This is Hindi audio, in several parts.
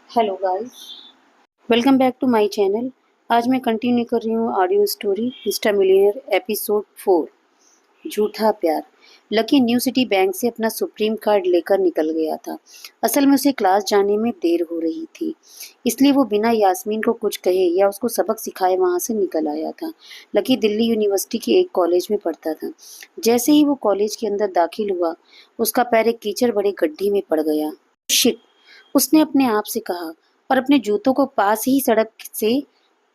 Hello guys, welcome back to my channel. आज मैं कंटिन्यू कर रही हूँ audio story Mister Millionaire episode 4 झूठा प्यार। लकी न्यू सिटी बैंक से अपना सुप्रीम कार्ड लेकर निकल गया था। असल में उसे क्लास जाने में देर हो रही थी, इसलिए वो बिना यास्मीन को कुछ कहे या उसको सबक सिखाए वहाँ से निकल आया था। लकी दिल्ली यूनिवर्सिटी के एक कॉलेज में पढ़ता था। जैसे ही वो कॉलेज के अंदर दाखिल हुआ, उसका पैर एक कीचड़ भरे गड्ढे में पड़ गया। शिट! उसने अपने आप से कहा और अपने जूतों को पास ही सड़क से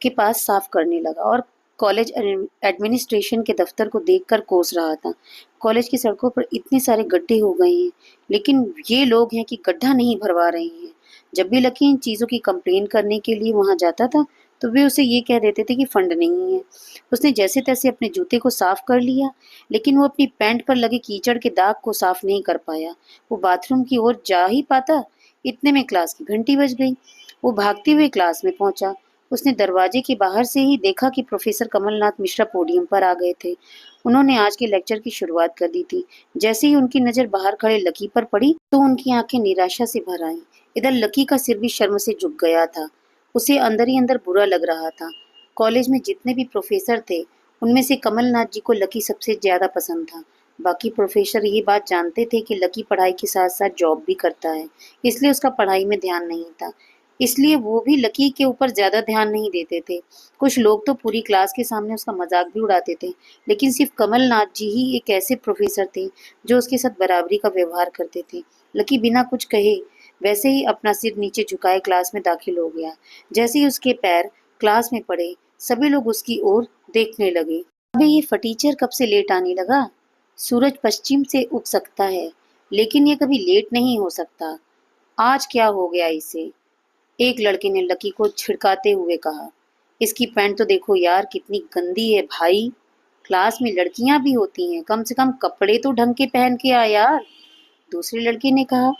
के पास साफ करने लगा और कॉलेज एडमिनिस्ट्रेशन के दफ्तर को देखकर कोस रहा था। कॉलेज की सड़कों पर इतने सारे गड्ढे हो गए हैं, लेकिन ये लोग हैं कि गड्ढा नहीं भरवा रहे हैं। जब भी लकी इन चीज़ों की कंप्लेन करने के लिए वहां जाता था, तो वे उसे ये कह देते थे कि फंड नहीं है। उसने जैसे तैसे अपने जूते को साफ कर लिया, लेकिन वो अपनी पैंट पर लगे कीचड़ के दाग को साफ नहीं कर पाया। वो बाथरूम की ओर जा ही पाता, इतने में क्लास की घंटी बज गई। वो भागते हुए क्लास में पहुंचा। उसने दरवाजे के बाहर से ही देखा कि प्रोफेसर कमलनाथ मिश्रा पोडियम पर आ गए थे। उन्होंने आज के लेक्चर की शुरुआत कर दी थी। जैसे ही उनकी नजर बाहर खड़े लकी पर पड़ी, तो उनकी आंखें निराशा से भर आईं। इधर लकी का सिर भी शर्म से झुक गया था। उसे अंदर ही अंदर बुरा लग रहा था। कॉलेज में जितने भी प्रोफेसर थे, उनमें से कमलनाथ जी को लकी सबसे ज्यादा पसंद था। बाकी प्रोफेसर ये बात जानते थे कि लकी पढ़ाई के साथ साथ जॉब भी करता है, इसलिए उसका पढ़ाई में ध्यान नहीं था। इसलिए वो भी लकी के ऊपर ज्यादा ध्यान नहीं देते थे। कुछ लोग तो पूरी क्लास के सामने उसका मजाक भी उड़ाते थे, लेकिन सिर्फ कमलनाथ जी ही एक ऐसे प्रोफेसर थे जो उसके साथ बराबरी का व्यवहार करते थे। लकी बिना कुछ कहे वैसे ही अपना सिर नीचे झुकाए क्लास में दाखिल हो गया। जैसे ही उसके पैर क्लास में पड़े, सभी लोग उसकी ओर देखने लगे। अबे ये फटीचर कब से लेट आने लगा? सूरज पश्चिम से उग सकता है, लेकिन ये कभी लेट नहीं हो सकता। आज क्या हो गया इसे? एक लड़के ने लकी को छिड़काते हुए कहा। इसकी पैंट तो देखो यार, कितनी गंदी है भाई। क्लास में लड़कियां भी होती हैं, कम से कम कपड़े तो ढंग के पहन के आ यार। दूसरे लड़के ने कहा।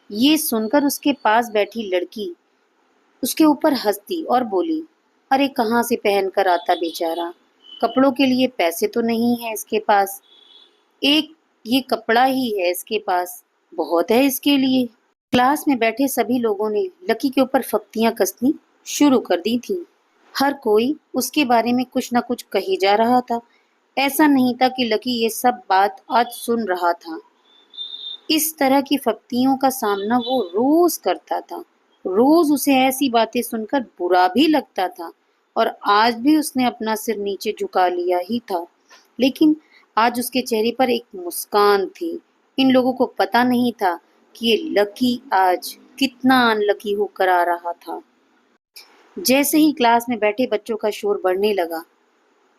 ये सुनकर उसके पास बैठी लड़की उसके ऊपर हंसती और बोली, अरे कहाँ से पहन कर आता बेचारा, कपड़ों के लिए पैसे तो नहीं है इसके पास। एक ये कपड़ा ही है इसके पास, बहुत है इसके लिए। क्लास में बैठे सभी लोगों ने लकी के ऊपर फप्तियां कसनी शुरू कर दी थी। हर कोई उसके बारे में कुछ न कुछ कही जा रहा था। ऐसा नहीं था कि लकी ये सब बात आज सुन रहा था। इस तरह की फप्तियों का सामना वो रोज करता था। रोज उसे ऐसी बातें सुनकर बुरा भी लगता था, और आज भी उसने अपना सिर नीचे झुका लिया ही था। लेकिन आज उसके चेहरे पर एक मुस्कान थी। इन लोगों को पता नहीं था कि ये लकी आज कितना अनलकी होकर आ रहा था। जैसे ही क्लास में बैठे बच्चों का शोर बढ़ने लगा,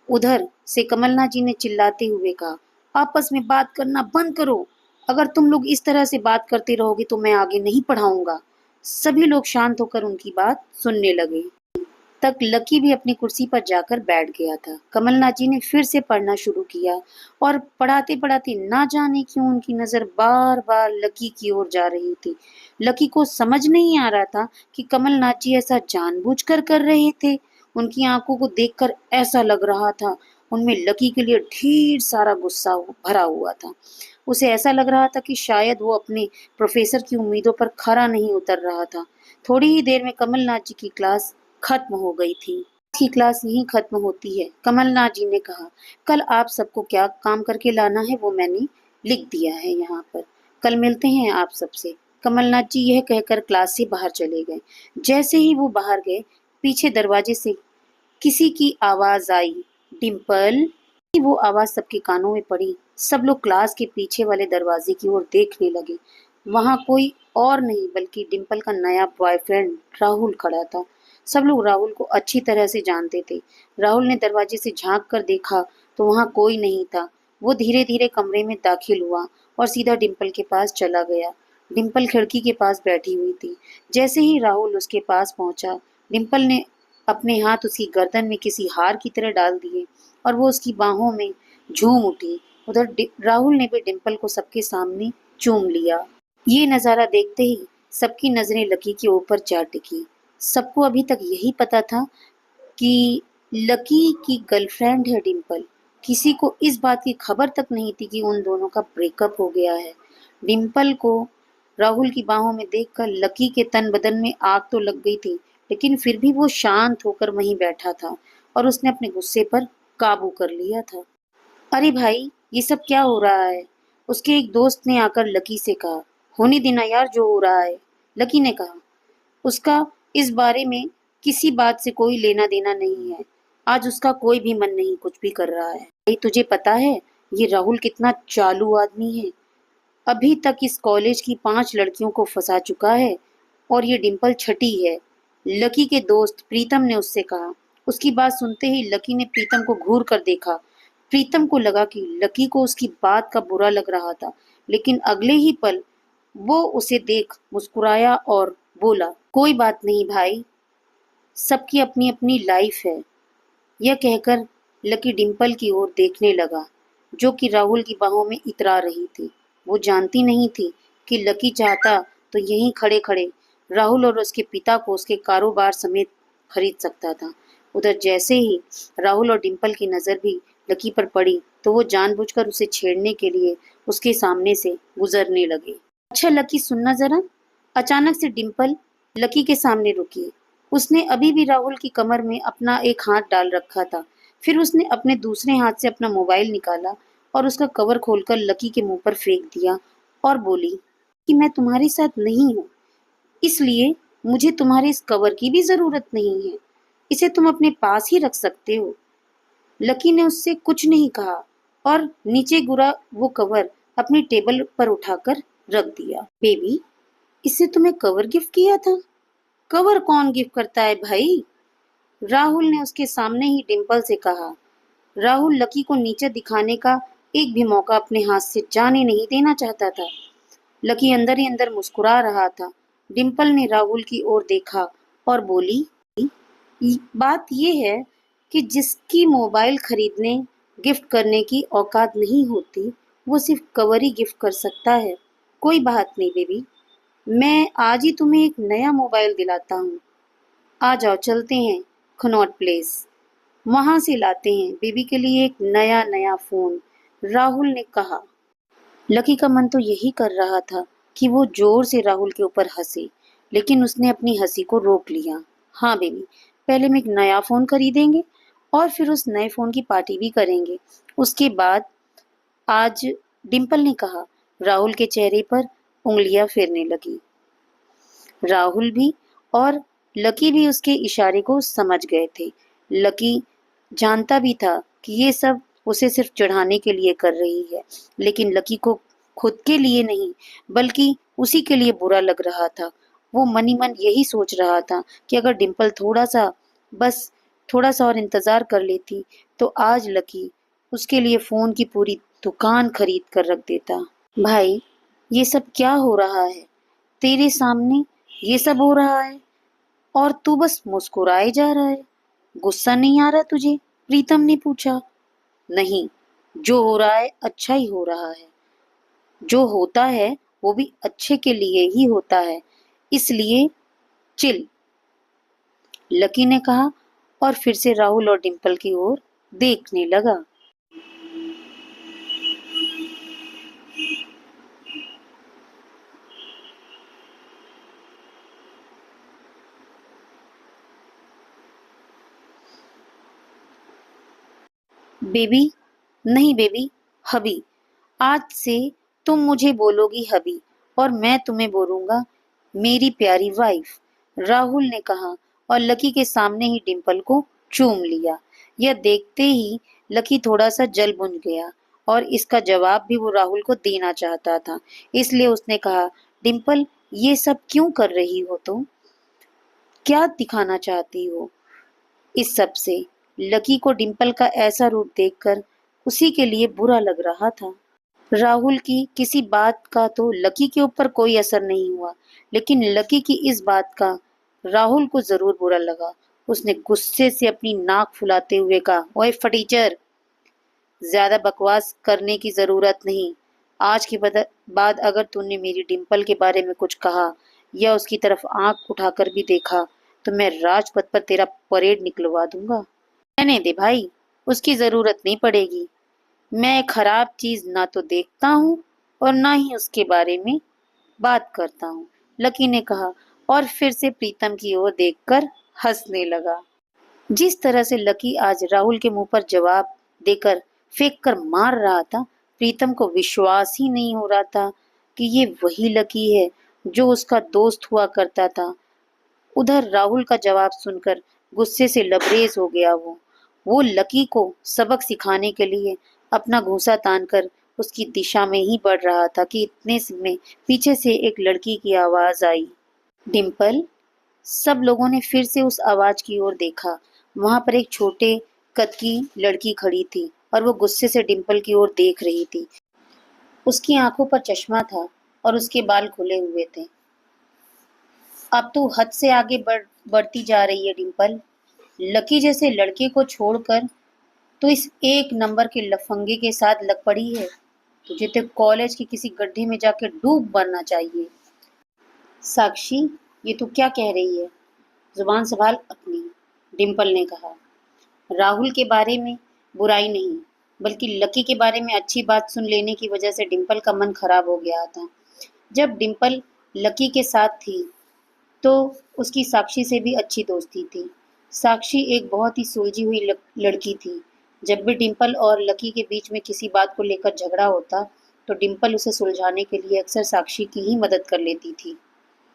उधर से कमलनाथ जी ने चिल्लाते हुए कहा, आपस में बात करना बंद करो। अगर तुम लोग इस तरह से बात करते रहोगे तो मैं आगे नहीं पढ़ाऊंगा। सभी लोग शांत होकर उनकी बात सुनने लगे। तक लकी भी अपनी कुर्सी पर जाकर बैठ गया था। कमलनाथ जी ने फिर से पढ़ना शुरू किया, और पढ़ाते पढ़ाते ना जाने क्यों उनकी नजर बार बार लकी की ओर जा रही थी। लकी को समझ नहीं आ रहा था कि कमलनाथ जी ऐसा जानबूझकर कर रहे थे। उनकी आंखों को देखकर ऐसा लग रहा था उनमें लकी के लिए ढेर सारा गुस्सा भरा हुआ था। उसे ऐसा लग रहा था कि शायद वो अपने प्रोफेसर की उम्मीदों पर खरा नहीं उतर रहा था। थोड़ी ही देर में कमलनाथ जी की क्लास खत्म हो गई थी। आज की क्लास यहीं खत्म होती है, कमलनाथ जी ने कहा। कल आप सबको क्या काम करके लाना है वो मैंने लिख दिया है यहाँ पर। कल मिलते हैं आप सबसे। कमलनाथ जी यह कहकर क्लास से बाहर चले गए। जैसे ही वो बाहर गए, पीछे दरवाजे से किसी की आवाज आई, डिम्पल। वो आवाज सबके कानों में पड़ी। सब लोग क्लास के पीछे वाले दरवाजे की ओर देखने लगे। वहां कोई और नहीं बल्कि डिम्पल का नया बॉयफ्रेंड राहुल खड़ा था। सब लोग राहुल को अच्छी तरह से जानते थे। राहुल ने दरवाजे से झांक कर देखा तो वहां कोई नहीं था। वो धीरे धीरे कमरे में दाखिल हुआ और सीधा डिम्पल के पास चला गया। डिम्पल खिड़की के पास बैठी हुई थी। जैसे ही राहुल उसके पास पहुंचा, डिम्पल ने अपने हाथ उसकी गर्दन में किसी हार की तरह डाल दिए और वो उसकी बाहों में झूम उठी। उधर राहुल ने भी डिम्पल को सबके सामने चूम लिया। ये नजारा देखते ही सबकी नजरें लकी के ऊपर जा टिकी। सबको अभी तक यही पता था कि लकी की गर्लफ्रेंड है डिम्पल। किसी को इस बात की खबर तक नहीं थी कि उन दोनों का ब्रेकअप हो गया है। डिम्पल को राहुल की बाहों में देखकर लकी के तन बदन में आग तो लग गई थी, लेकिन फिर भी वो शांत होकर वहीं बैठा था और उसने अपने गुस्से पर काबू कर लिया था। अरे भाई, ये सब क्या हो रहा है? उसके एक दोस्त ने आकर लकी से कहा। होने देना यार जो हो रहा है, लकी ने कहा। उसका इस बारे में किसी बात से कोई लेना देना नहीं है। आज उसका कोई भी मन नहीं कुछ भी कर रहा है। भाई तुझे पता है ये राहुल कितना चालू आदमी है? अभी तक इस कॉलेज की 5 लड़कियों को फंसा चुका है और ये डिंपल छठी है। लकी के दोस्त प्रीतम ने उससे कहा। उसकी बात सुनते ही लकी ने प्रीतम को घूर कर देखा। प्रीतम को लगा कि लकी को उसकी बात का बुरा लग रहा था, लेकिन अगले ही पल वो उसे देख मुस्कुराया और बोला, कोई बात नहीं भाई, सबकी अपनी अपनी लाइफ है। यह कहकर लकी डिंपल की ओर देखने लगा, जो कि राहुल की बाहों में इतरा रही थी। वो जानती नहीं थी कि लकी चाहता तो यहीं खड़े खड़े राहुल और उसके पिता को उसके कारोबार समेत खरीद सकता था। उधर जैसे ही राहुल और डिंपल की नजर भी लकी पर पड़ी, तो वो जानबूझकर उसे छेड़ने के लिए उसके सामने से गुजरने लगे। अच्छा लकी, सुनना जरा। अचानक से डिंपल लकी के सामने रुकी। उसने अभी भी राहुल की कमर में अपना एक हाथ डाल रखा था। फिर उसने अपने दूसरे हाथ से अपना मोबाइल निकाला और उसका कवर खोलकर लकी के मुंह पर फेंक दिया और बोली कि मैं तुम्हारे साथ नहीं हूँ, इसलिए मुझे तुम्हारे इस कवर की भी जरूरत नहीं है। इसे तुम अपने पास ही रख सकते हो। लकी ने उससे कुछ नहीं कहा और नीचे गिरा वो कवर अपनी टेबल पर उठाकर रख दिया। बेबी, इससे तुम्हें कवर गिफ्ट किया था? कवर कौन गिफ्ट करता है भाई? राहुल ने उसके सामने ही डिंपल से कहा। राहुल लकी को नीचे दिखाने का एक भी मौका अपने हाथ से जाने नहीं देना चाहता था। लकी अंदर ही अंदर मुस्कुरा रहा था। डिंपल ने राहुल की ओर देखा और बोली, बात ये है कि जिसकी मोबाइल खरीदने गिफ्ट करने की औकात नहीं होती, वो सिर्फ कवर ही गिफ्ट कर सकता है। कोई बात नहीं बेबी, मैं आज ही तुम्हें एक नया मोबाइल दिलाता हूँ। आ जाओ चलते हैं खनौट प्लेस, वहां से लाते हैं बेबी के लिए एक नया नया फोन, राहुल ने कहा। लकी का मन तो यही कर रहा था कि वो जोर से राहुल के ऊपर हंसे, लेकिन उसने अपनी हंसी को रोक लिया। हाँ बेबी, पहले हम एक नया फोन खरीदेंगे और फिर उस नए फोन की पार्टी भी करेंगे, उसके बाद। आज, डिंपल ने कहा। राहुल के चेहरे पर उंगलियां फेरने लगी। राहुल भी और लकी भी उसके इशारे को समझ गए थे। लकी जानता भी था कि ये सब उसे सिर्फ चढ़ाने के लिए कर रही है, लेकिन लकी को खुद के लिए नहीं, बल्कि उसी के लिए बुरा लग रहा था। वो मन ही मन यही सोच रहा था कि अगर डिंपल बस थोड़ा सा और इंतजार कर लेती, तो आज लकी उसके लिए फोन की पूरी दुकान खरीद कर रख देता। भाई, ये सब क्या हो रहा है? तेरे सामने ये सब हो रहा है और तू बस मुस्कुराए जा रहा है। गुस्सा नहीं आ रहा तुझे? प्रीतम ने पूछा। नहीं, जो हो रहा है अच्छा ही हो रहा है। जो होता है वो भी अच्छे के लिए ही होता है, इसलिए चिल, लकी ने कहा और फिर से राहुल और डिंपल की ओर देखने लगा। बेबी, नहीं बेबी, हबी। आज से तुम मुझे बोलोगी हबी और मैं तुम्हें बोलूंगा मेरी प्यारी वाइफ, राहुल ने कहा और लकी के सामने ही डिंपल को चूम लिया। यह देखते ही लकी थोड़ा सा जल बुझ गया और इसका जवाब भी वो राहुल को देना चाहता था। इसलिए उसने कहा, डिंपल, ये सब क्यों कर रही हो तुम? क्या दिखाना चाहती हो इस सब से? लकी को डिंपल का ऐसा रूप देखकर उसी के लिए बुरा लग रहा था। राहुल की किसी बात का तो लकी के ऊपर कोई असर नहीं हुआ, लेकिन लकी की इस बात का राहुल को जरूर बुरा लगा। उसने गुस्से से अपनी नाक फुलाते हुए कहा, ओए फटीचर, ज्यादा बकवास करने की जरूरत नहीं। आज के बाद अगर तूने मेरी डिंपल के बारे में कुछ कहा या उसकी तरफ आंख उठाकर भी देखा, तो मैं राजपथ पर तेरा परेड निकलवा दूंगा। रहने दे भाई, उसकी जरूरत नहीं पड़ेगी। मैं खराब चीज ना तो देखता हूँ और ना ही उसके बारे में बात करता हूँ, लकी ने कहा और फिर से प्रीतम की ओर देखकर हंसने लगा। जिस तरह से लकी आज राहुल के मुंह पर जवाब देकर फेंक कर मार रहा था, प्रीतम को विश्वास ही नहीं हो रहा था कि ये वही लकी है जो उसका दोस्त हुआ करता था। उधर राहुल का जवाब सुनकर गुस्से से लबरेज हो गया वो लकी को सबक सिखाने के लिए अपना घूंसा तानकर उसकी दिशा में ही बढ़ रहा था कि इतने में पीछे से एक लड़की की आवाज आई, डिम्पल। सब लोगों ने फिर से उस आवाज की ओर देखा। वहां पर एक छोटे कद की लड़की खड़ी थी और वो गुस्से से डिम्पल की ओर देख रही थी। उसकी आंखों पर चश्मा था और उसके बाल खुले हुए थे। अब तो हद से आगे बढ़ती जा रही है डिम्पल। लकी जैसे लड़के को छोड़कर तो इस एक नंबर के लफंगे के साथ लग पड़ी है। तुझे तो कॉलेज के किसी गड्ढे में जाकर डूब मरना चाहिए। साक्षी, ये तू क्या कह रही है? जुबान संभाल अपनी, डिम्पल ने कहा। राहुल के बारे में बुराई नहीं, बल्कि लकी के बारे में अच्छी बात सुन लेने की वजह से डिम्पल का मन खराब हो गया था। जब डिम्पल लकी के साथ थी तो उसकी साक्षी से भी अच्छी दोस्ती थी। साक्षी एक बहुत ही सुलझी हुई लड़की थी। जब भी डिम्पल और लकी के बीच में किसी बात को लेकर झगड़ा होता, तो डिम्पल उसे सुलझाने के लिए अक्सर साक्षी की ही मदद कर लेती थी।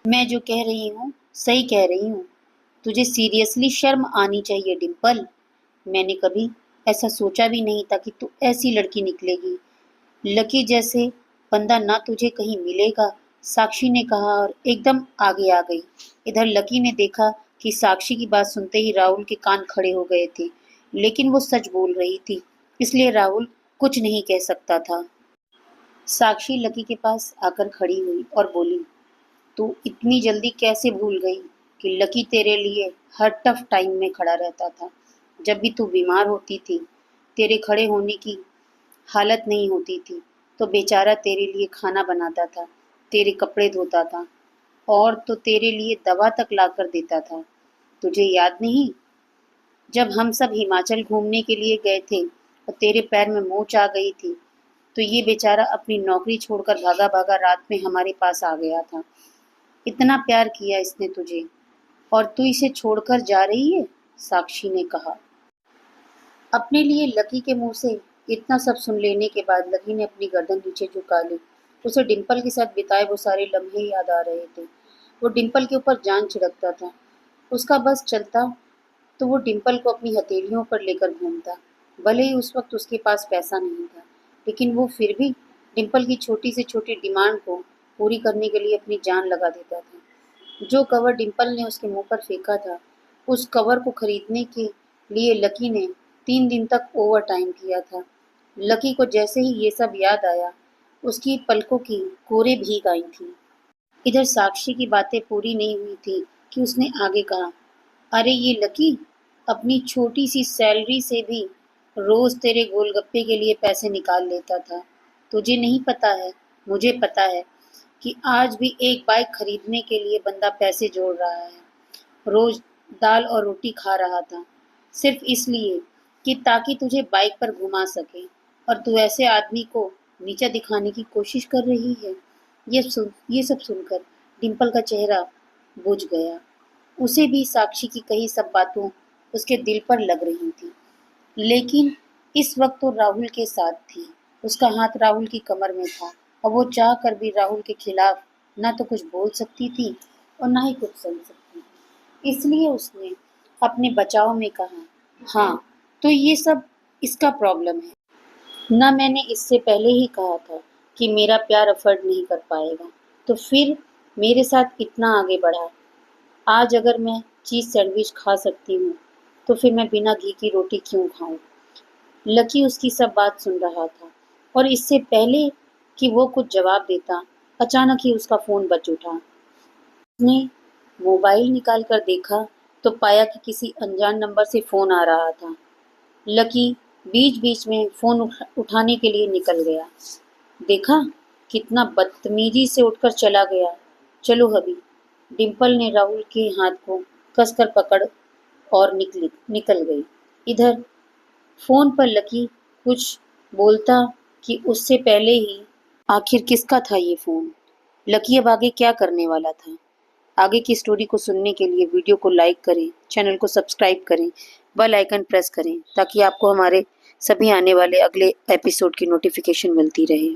मैं जो कह रही हूँ, सही कह रही हूँ। तुझे सीरियसली शर्म आनी चाहिए डिम्पल। मैंने कभी ऐसा सोचा भी नहीं था कि तू ऐसी लड़की निकलेगी। लकी जैसे बंदा ना तुझे कहीं मिलेगा, साक्षी ने कहा और एकदम आगे आ गई। इधर लकी ने देखा कि साक्षी की बात सुनते ही राहुल के कान खड़े हो गए थे, लेकिन वो सच बोल रही थी, इसलिए राहुल कुछ नहीं कह सकता था। साक्षी लकी के पास आकर खड़ी हुई और बोली, तू इतनी जल्दी कैसे भूल गई कि लकी तेरे लिए हर टफ टाइम में खड़ा रहता था। जब भी तू बीमार होती थी, तेरे खड़े होने की हालत नहीं होती थी, तो बेचारा तेरे लिए खाना बनाता था, तेरे कपड़े धोता था और तो तेरे लिए दवा तक लाकर देता था। तुझे याद नहीं, जब हम सब हिमाचल घूमने के लिए गए थे और तेरे पैर में मोच आ गई थी, तो ये बेचारा अपनी नौकरी छोड़कर भागा भागा रात में हमारे पास आ गया था। इतना प्यार किया इसने तुझे और तू इसे छोड़कर जा रही है, साक्षी ने कहा। अपने लिए लकी के मुंह से इतना सब सुन लेने के बाद लकी ने अपनी गर्दन नीचे झुका ली। उसे डिम्पल के साथ बिताए वो सारे लम्हे याद आ रहे थे। वो डिम्पल के ऊपर जान छिड़कता था। उसका बस चलता तो वो डिम्पल को अपनी हथेलियों पर लेकर घूमता। भले ही उस वक्त उसके पास पैसा नहीं था, लेकिन वो फिर भी डिम्पल की छोटी से छोटी डिमांड को पूरी करने के लिए अपनी जान लगा देता था। जो कवर डिम्पल ने उसके मुंह पर फेंका था, उस कवर को खरीदने के लिए लकी ने 3 दिन तक ओवर टाइम किया था। लकी को जैसे ही ये सब याद आया, उसकी पलकों की कोरे भीग आई थी। इधर साक्षी की बातें पूरी नहीं हुई थी कि उसने आगे कहा, अरे ये लकी अपनी छोटी सी सैलरी से भी रोज तेरे गोलगप्पे के लिए पैसे निकाल लेता था। तुझे नहीं पता है, मुझे पता है कि आज भी एक बाइक खरीदने के लिए बंदा पैसे जोड़ रहा है। रोज दाल और रोटी खा रहा था, सिर्फ इसलिए कि ताकि तुझे बाइक पर घुमा सके, और तू ऐसे आदमी को नीचा दिखाने की कोशिश कर रही है। ये सब सुनकर डिम्पल का चेहरा बुझ गया। उसे भी साक्षी की कही सब बातों उसके दिल पर लग रही थी, लेकिन इस वक्त तो राहुल के साथ थी। उसका हाथ राहुल की कमर में था और वो चाह कर भी राहुल के खिलाफ ना तो कुछ बोल सकती थी और ना ही कुछ सुन सकती थी। इसलिए उसने अपने बचाव में कहा, हाँ, तो ये सब इसका प्रॉब्लम है ना। मैंने इससे पहले ही कहा था कि मेरा प्यार अफोर्ड नहीं कर पाएगा, तो फिर मेरे साथ इतना आगे बढ़ा। आज अगर मैं चीज़ सैंडविच खा सकती हूँ, तो फिर मैं बिना घी की रोटी क्यों खाऊं? लकी उसकी सब बात सुन रहा था और इससे पहले कि वो कुछ जवाब देता, अचानक ही उसका फ़ोन बज उठा। उसने मोबाइल निकाल कर देखा तो पाया कि किसी अनजान नंबर से फ़ोन आ रहा था। लकी बीच-बीच में फ़ोन उठाने के लिए निकल गया। देखा, कितना बदतमीज़ी से उठकर चला गया। चलो अभी, डिम्पल ने राहुल के हाथ को कसकर पकड़ और निकल गई। इधर फ़ोन पर लकी कुछ बोलता कि उससे पहले ही, आखिर किसका था ये फ़ोन? लकी अब आगे क्या करने वाला था? आगे की स्टोरी को सुनने के लिए वीडियो को लाइक करें, चैनल को सब्सक्राइब करें, बेल आइकन प्रेस करें ताकि आपको हमारे सभी आने वाले अगले एपिसोड की नोटिफिकेशन मिलती रहे।